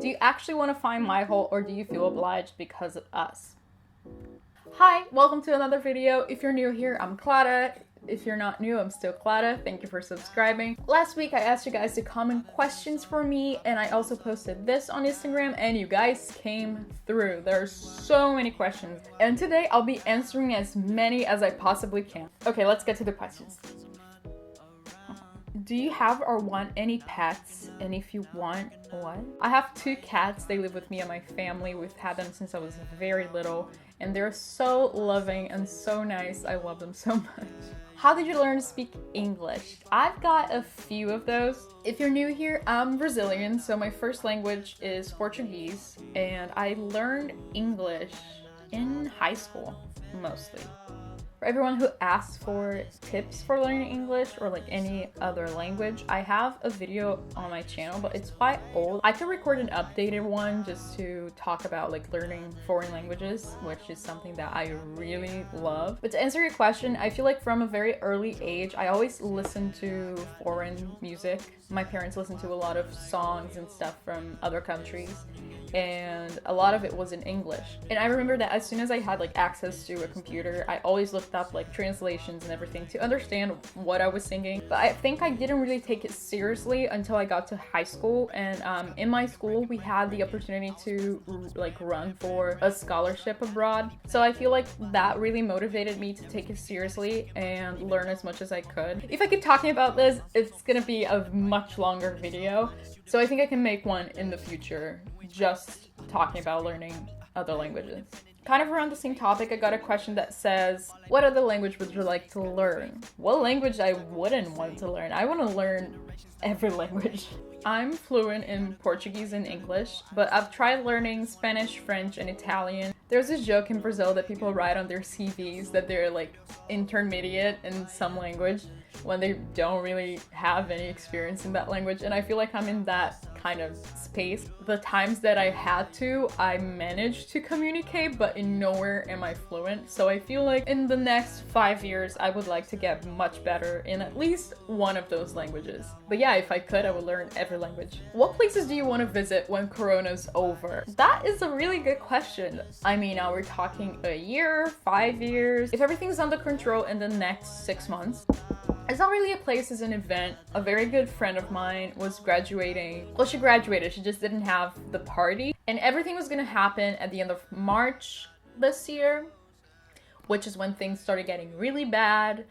Do you actually want to find my hole, or do you feel obliged because of us? Hi, welcome to another video. If you're new here, I'm Clara. If you're not new, I'm still Clara. Thank you for subscribing. Last week, I asked you guys to comment questions for me, and I also posted this on Instagram, and you guys came through. There are so many questions, and today I'll be answering as many as I possibly can. Okay, let's get to the questions. Do you have or want any pets? And if you want, what? I have 2 cats. They live with me and my family. We've had them since I was very little, and they're so loving and so nice. I love them so much. How did you learn to speak English? I've got a few of those. If you're new here, I'm Brazilian, so my first language is Portuguese, and I learned English in high school, mostly. For everyone who asks for tips for learning English or like any other language, I have a video on my channel, but it's quite old. I could record an updated one just to talk about like learning foreign languages, which is something that I really love. But to answer your question, I feel like from a very early age, I always listened to foreign music. My parents listened to a lot of songs and stuff from other countries, and a lot of it was in English. And I remember that as soon as I had like access to a computer, I always looked up like translations and everything to understand what I was singing. But I think I didn't really take it seriously until I got to high school, and in my school we had the opportunity to like run for a scholarship abroad. So I feel like that really motivated me to take it seriously and learn as much as I could. If I keep talking about this, it's gonna be a much longer video. So I think I can make one in the future just talking about learning other languages. Kind of around the same topic, I got a question that says, what other language would you like to learn? What language I wouldn't want to learn? I want to learn every language. I'm fluent in Portuguese and English, but I've tried learning Spanish, French, and Italian. There's this joke in Brazil that people write on their CVs that they're like intermediate in some language when they don't really have any experience in that language, and I feel like I'm in that kind of space. The times that I had to, I managed to communicate, but in nowhere am I fluent. So I feel like in the next 5 years, I would like to get much better in at least one of those languages. But yeah, if I could, I would learn every language. What places do you want to visit when Corona's over? That is a really good question. I mean, are we talking a year, 5 years? If everything's under control in the next 6 months, it's not really a place, it's an event. A very good friend of mine was graduating. Well, she graduated, she just didn't have the party. And everything was gonna happen at the end of March this year, which is when things started getting really bad.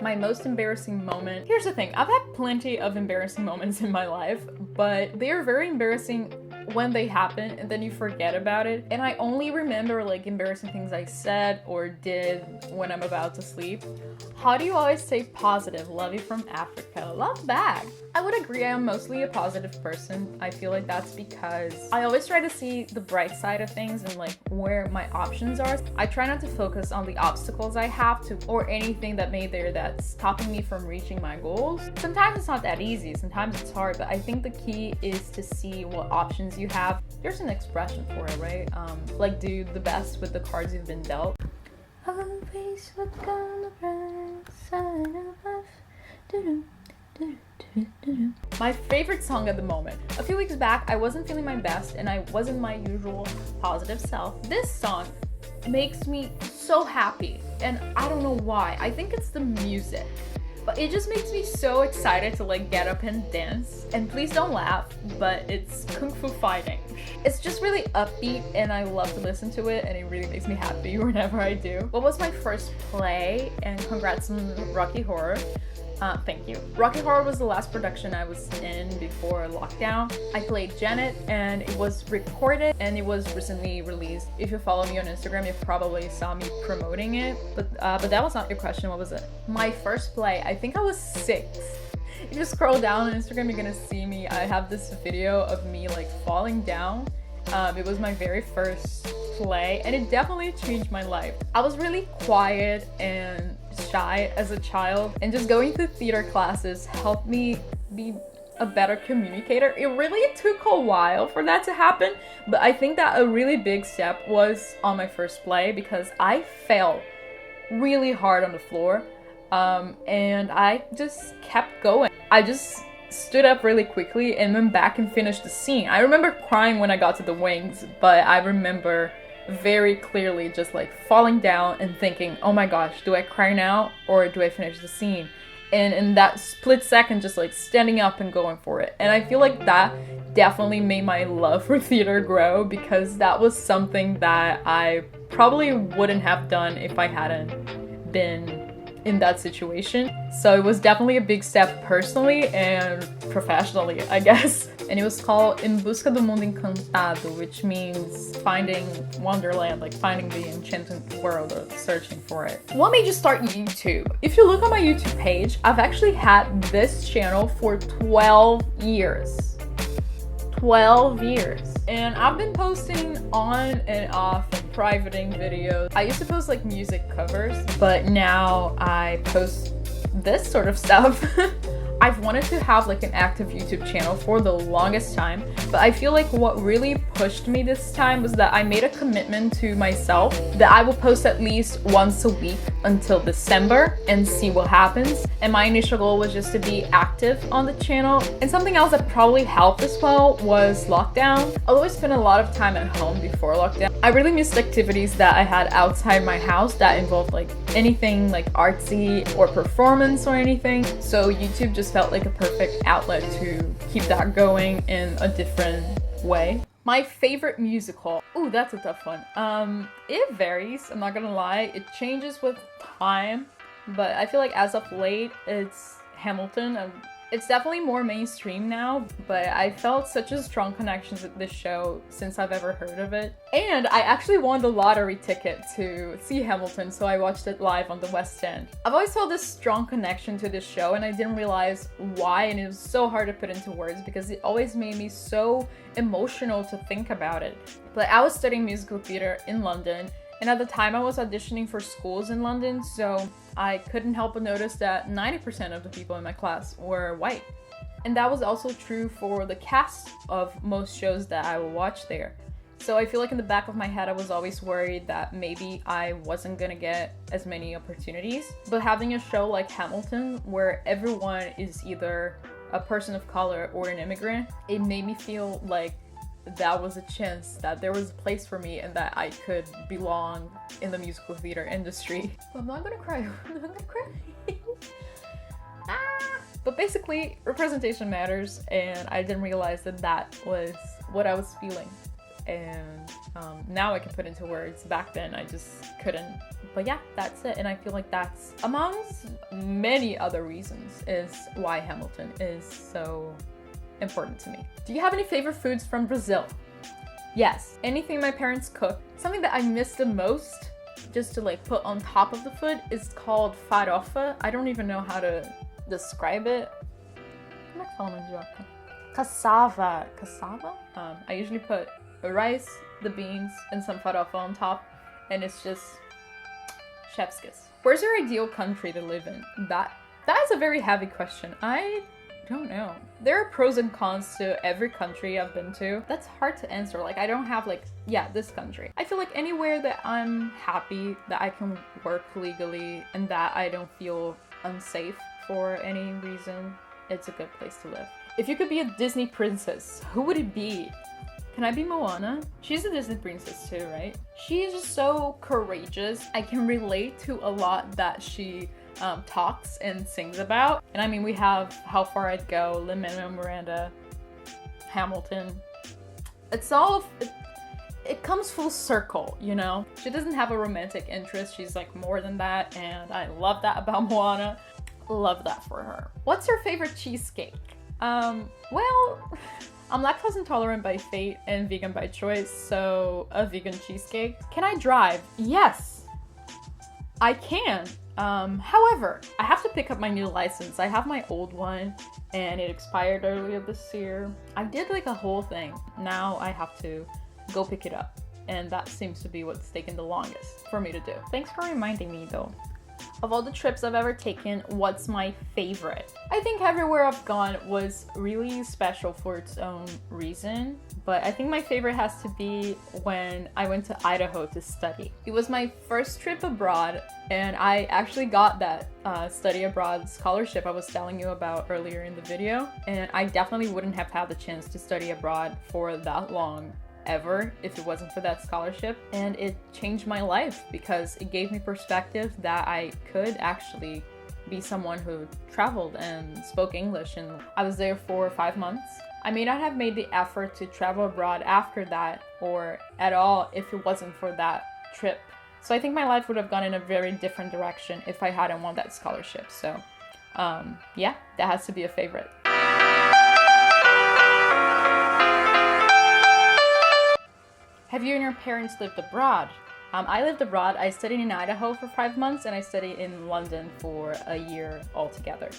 My most embarrassing moment. Here's the thing, I've had plenty of embarrassing moments in my life, but they are very embarrassing when they happen and then you forget about it. And I only remember like embarrassing things I said or did when I'm about to sleep. How do you always stay positive? Love you from Africa. Love back. I would agree, I am mostly a positive person. I feel like that's because I always try to see the bright side of things and like where my options are. I try not to focus on the obstacles I have to or anything that may there that's stopping me from reaching my goals. Sometimes it's not that easy, sometimes it's hard, but I think the key is to see what options you have. There's an expression for it, right? Like do the best with the cards you've been dealt. Always look on the bright side of life. My favorite song at the moment. A few weeks back, I wasn't feeling my best and I wasn't my usual positive self. This song makes me so happy, and I don't know why. I think it's the music, but it just makes me so excited to like get up and dance. And please don't laugh, but it's Kung Fu Fighting. It's just really upbeat and I love to listen to it, and it really makes me happy whenever I do. What was my first play? And congrats on Rocky Horror. Thank you. Rocky Horror was the last production I was in before lockdown. I played Janet, and it was recorded and it was recently released. If you follow me on Instagram, you probably saw me promoting it, but that was not your question. What was it? My first play, I think I was 6. If you scroll down on Instagram, you're gonna see me. I have this video of me like falling down. It was my very first play, and it definitely changed my life. I was really quiet and shy as a child, and just going to theater classes helped me be a better communicator. It really took a while for that to happen, but I think that a really big step was on my first play because I fell really hard on the floor, and I just kept going. I just stood up really quickly and went back and finished the scene. I remember crying when I got to the wings, but I remember very clearly just like falling down and thinking, oh my gosh, do I cry now or do I finish the scene? And in that split second, just like standing up and going for it. And I feel like that definitely made my love for theater grow, because that was something that I probably wouldn't have done if I hadn't been in that situation. So it was definitely a big step personally and professionally, I guess. And it was called En Busca do Mundo Encantado, which means finding Wonderland, like finding the enchanted world or searching for it. What made you start YouTube? If you look on my YouTube page, I've actually had this channel for 12 years. 12 years. And I've been posting on and off and privating videos. I used to post like music covers, but now I post this sort of stuff. I've wanted to have like an active YouTube channel for the longest time, but I feel like what really pushed me this time was that I made a commitment to myself that I will post at least once a week until December and see what happens. And my initial goal was just to be active on the channel. And something else that probably helped as well was lockdown. Although I spent a lot of time at home before lockdown, I really missed activities that I had outside my house that involved like anything like artsy or performance or anything. So YouTube just felt like a perfect outlet to keep that going in a different way. My favorite musical. Ooh, that's a tough one. It varies, I'm not gonna lie. It changes with time, but I feel like as of late, it's Hamilton. It's definitely more mainstream now, but I felt such a strong connection with this show since I've ever heard of it. And I actually won the lottery ticket to see Hamilton, so I watched it live on the West End. I've always felt this strong connection to this show, and I didn't realize why, and it was so hard to put into words because it always made me so emotional to think about it. But I was studying musical theater in London, and at the time I was auditioning for schools in London, so I couldn't help but notice that 90% of the people in my class were white. And that was also true for the cast of most shows that I would watch there. So I feel like in the back of my head I was always worried that maybe I wasn't gonna get as many opportunities. But having a show like Hamilton, where everyone is either a person of color or an immigrant, it made me feel like that was a chance, that there was a place for me and that I could belong in the musical theater industry. I'm not gonna cry. I'm not gonna cry. But basically, representation matters, and I didn't realize that that was what I was feeling. And now I can put into words. Back then, I just couldn't. But yeah, that's it. And I feel like that's, amongst many other reasons, is why Hamilton is so important to me. Do you have any favorite foods from Brazil? Yes, anything my parents cook. Something that I miss the most, just to like put on top of the food, is called farofa. I don't even know how to describe it. Como é que fala mandioca? Cassava. Cassava? I usually put the rice, the beans, and some farofa on top, and it's just chef's kiss. Where's your ideal country to live in? That is a very heavy question. I don't know. There are pros and cons to every country I've been to. That's hard to answer. Like, I don't have like, yeah, this country. I feel like anywhere that I'm happy, that I can work legally, and that I don't feel unsafe for any reason, it's a good place to live. If you could be a Disney princess, who would it be? Can I be Moana? She's a Disney princess too, right? She is just so courageous. I can relate to a lot that she talks and sings about. And I mean, we have How Far I'd Go, Lin-Manuel Miranda, Hamilton. It's all, it comes full circle, you know? She doesn't have a romantic interest. She's like more than that. And I love that about Moana. Love that for her. What's your favorite cheesecake? Well, I'm lactose intolerant by fate and vegan by choice, so a vegan cheesecake. Can I drive? Yes, I can. However, I have to pick up my new license. I have my old one and it expired earlier this year. I did like a whole thing. Now I have to go pick it up, and that seems to be what's taking the longest for me to do. Thanks for reminding me though. Of all the trips I've ever taken, what's my favorite? I think everywhere I've gone was really special for its own reason, but I think my favorite has to be when I went to Idaho to study. It was my first trip abroad, and I actually got that study abroad scholarship I was telling you about earlier in the video, and I definitely wouldn't have had the chance to study abroad for that long ever if it wasn't for that scholarship. And it changed my life because it gave me perspective that I could actually be someone who traveled and spoke English. And I was there for 5 months. I may not have made the effort to travel abroad after that or at all if it wasn't for that trip. So I think my life would have gone in a very different direction if I hadn't won that scholarship. So yeah, that has to be a favorite. Have you and your parents lived abroad? I lived abroad. I studied in Idaho for 5 months, and I studied in London for a year altogether.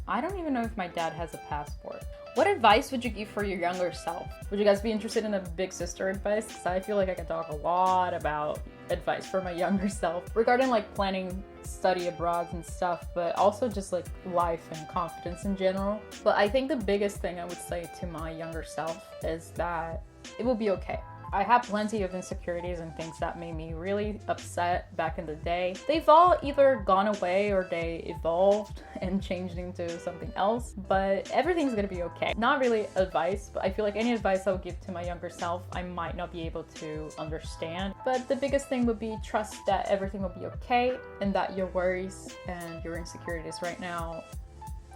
I don't even know if my dad has a passport. What advice would you give for your younger self? Would you guys be interested in a big sister advice? Because I feel like I could talk a lot about advice for my younger self regarding like planning study abroad and stuff, but also just like life and confidence in general. But I think the biggest thing I would say to my younger self is that it will be okay. I had plenty of insecurities and things that made me really upset back in the day. They've all either gone away or they evolved and changed into something else, but everything's gonna be okay. Not really advice, but I feel like any advice I would give to my younger self, I might not be able to understand. But the biggest thing would be trust that everything will be okay and that your worries and your insecurities right now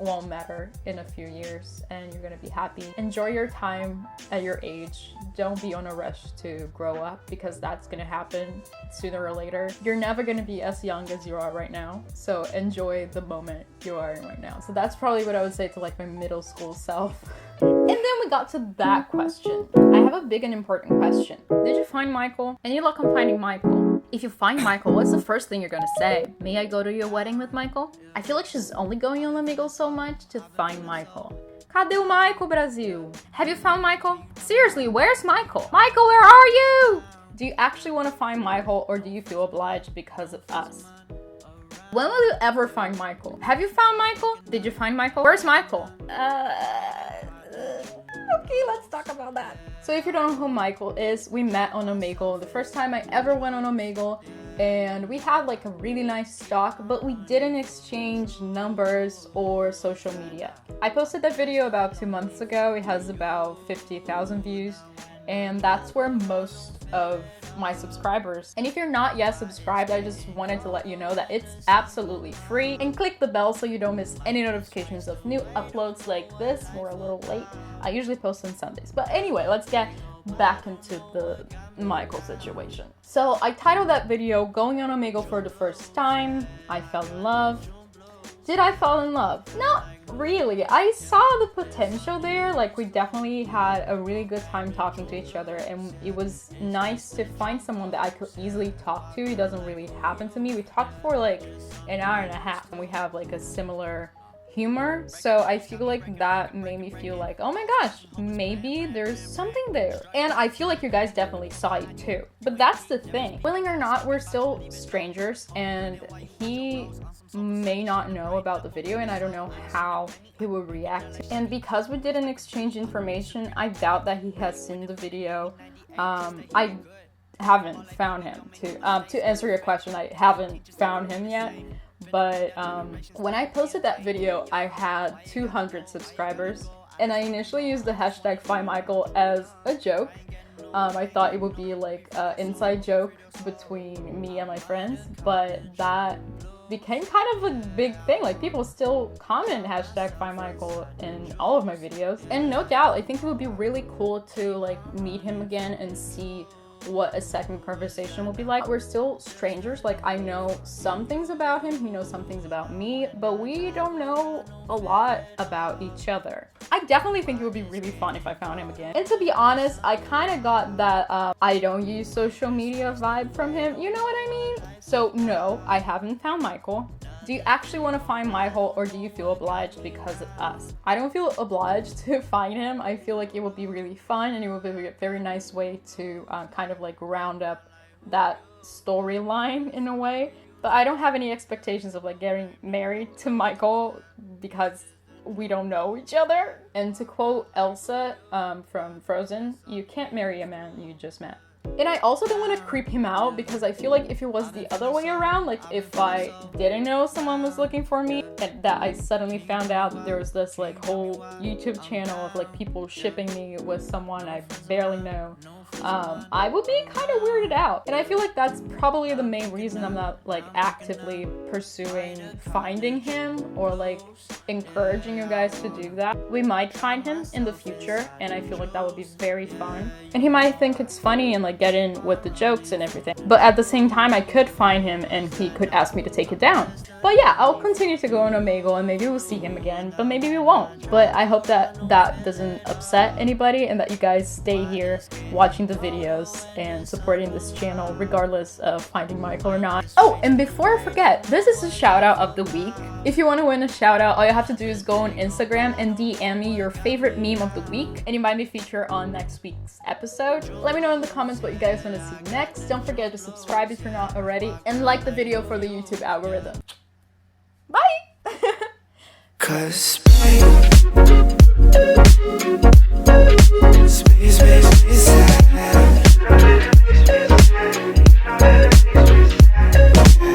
won't matter in a few years and you're gonna be happy. Enjoy your time at your age. Don't be on a rush to grow up because that's gonna happen sooner or later. You're never gonna be as young as you are right now, so enjoy the moment you are in right now. So that's probably what I would say to like my middle school self. And then we got to that question. I have a big and important question. Did you find Michael? Any luck on finding Michael? If you find Michael, what's the first thing you're gonna say? May I go to your wedding with Michael? I feel like she's only going on Omegle so much to find Michael. Cadê o Michael, Brasil? Have you found Michael? Seriously, where's Michael? Michael, where are you? Do you actually want to find Michael or do you feel obliged because of us? When will you ever find Michael? Have you found Michael? Did you find Michael? Where's Michael? Okay, let's talk about that. So if you don't know who Michael is, we met on Omegle. The first time I ever went on Omegle, and we had like a really nice talk, but we didn't exchange numbers or social media. I posted that video about 2 months ago. It has about 50,000 views, and that's where most of my subscribers. And if you're not yet subscribed, I just wanted to let you know that it's absolutely free, and click the bell so you don't miss any notifications of new uploads like this. We're a little late. I usually post on Sundays. But anyway, let's get back into the Michael situation. So I titled that video Going on Omegle for the First Time. I fell in love. Did I fall in love? Not really. I saw the potential there. Like, we definitely had a really good time talking to each other, and it was nice to find someone that I could easily talk to. It doesn't really happen to me. We talked for like an hour and a half, and we have like a similar humor, so I feel like that made me feel like, oh my gosh, maybe there's something there. And I feel like you guys definitely saw it too. But that's the thing. Willing or not, we're still strangers, and he may not know about the video, and I don't know how he would react. And because we didn't exchange information, I doubt that he has seen the video. I haven't found him. To answer your question, I haven't found him yet. But when I posted that video, I had 200 subscribers, and I initially used the hashtag #FindMichael as a joke. I thought it would be like an inside joke between me and my friends, but that became kind of a big thing. Like, people still comment #FindMichael in all of my videos. And no doubt, I think it would be really cool to like meet him again and see what a second conversation will be like. We're still strangers. Like, I know some things about him, he knows some things about me, but we don't know a lot about each other. I definitely think it would be really fun if I found him again. And to be honest, I kind of got that I don't use social media vibe from him. You know what I mean? So no, I haven't found Michael. Do you actually want to find Michael, or do you feel obliged because of us? I don't feel obliged to find him. I feel like it would be really fun, and it would be a very nice way to kind of like round up that storyline in a way. But I don't have any expectations of like getting married to Michael because we don't know each other. And to quote Elsa from Frozen, you can't marry a man you just met. And I also don't want to creep him out because I feel like if it was the other way around, like if I didn't know someone was looking for me and that I suddenly found out that there was this like whole YouTube channel of like people shipping me with someone I barely know, I would be kind of weirded out. And I feel like that's probably the main reason I'm not like actively pursuing finding him or like encouraging you guys to do that. We might find him in the future and I feel like that would be very fun. And he might think it's funny and like get in with the jokes and everything. But at the same time, I could find him and he could ask me to take it down. But yeah, I'll continue to go on Omegle and maybe we'll see him again, but maybe we won't. But I hope that that doesn't upset anybody and that you guys stay here watching the videos and supporting this channel regardless of finding Michael or not. Oh, and before I forget, this is a shout out of the week. If you want to win a shout out, all you have to do is go on Instagram and DM me your favorite meme of the week and you might be featured on next week's episode. Let me know in the comments what you guys want to see next. Don't forget to subscribe if you're not already and like the video for the YouTube algorithm. Bye! 'Cause